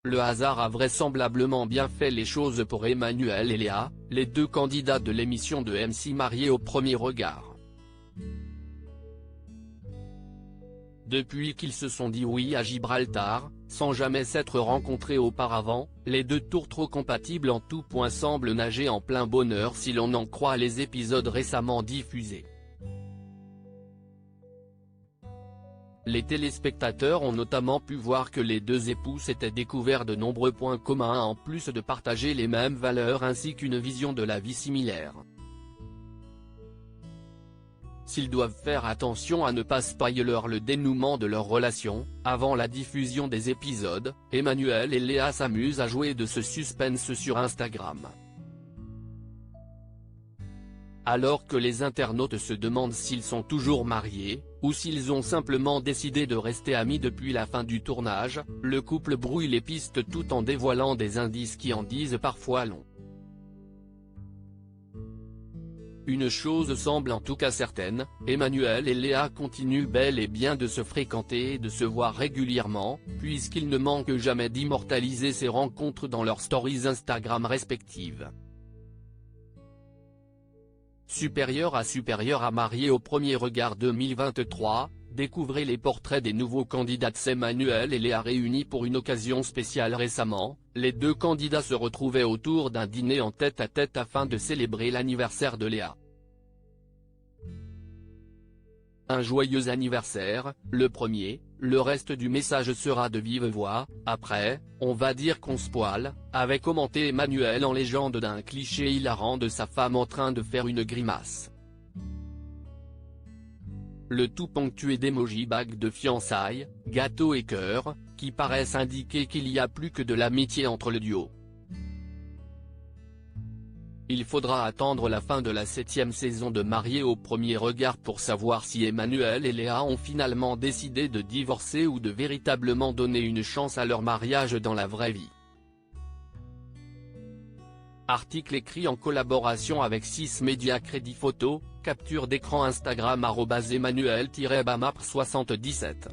Le hasard a vraisemblablement bien fait les choses pour Emmanuel et Léa, les deux candidats de l'émission de MC Mariés au premier regard. Depuis qu'ils se sont dit oui à Gibraltar, sans jamais s'être rencontrés auparavant, les deux tourtereaux compatibles en tout point semblent nager en plein bonheur si l'on en croit les épisodes récemment diffusés. Les téléspectateurs ont notamment pu voir que les deux époux s'étaient découverts de nombreux points communs en plus de partager les mêmes valeurs ainsi qu'une vision de la vie similaire. S'ils doivent faire attention à ne pas spoiler le dénouement de leur relation, avant la diffusion des épisodes, Emmanuel et Léa s'amusent à jouer de ce suspense sur Instagram. Alors que les internautes se demandent s'ils sont toujours mariés, ou s'ils ont simplement décidé de rester amis depuis la fin du tournage, le couple brouille les pistes tout en dévoilant des indices qui en disent parfois long. Une chose semble en tout cas certaine, Emmanuel et Léa continuent bel et bien de se fréquenter et de se voir régulièrement, puisqu'ils ne manquent jamais d'immortaliser ces rencontres dans leurs stories Instagram respectives. Supérieur à Mariés au premier regard 2023, découvrez les portraits des nouveaux candidats. Emmanuel et Léa réunis pour une occasion spéciale récemment, les deux candidats se retrouvaient autour d'un dîner en tête-à-tête afin de célébrer l'anniversaire de Léa. Un joyeux anniversaire, le premier, le reste du message sera de vive voix. Après, on va dire qu'on se poile, avait commenté Emmanuel en légende d'un cliché hilarant de sa femme en train de faire une grimace. Le tout ponctué d'émojis bagues de fiançailles, gâteaux et cœurs, qui paraissent indiquer qu'il y a plus que de l'amitié entre le duo. Il faudra attendre la fin de la 7e saison de Mariés au premier regard pour savoir si Emmanuel et Léa ont finalement décidé de divorcer ou de véritablement donner une chance à leur mariage dans la vraie vie. Article écrit en collaboration avec 6 médias. Crédit photo, capture d'écran Instagram @Emmanuel-Bamap77.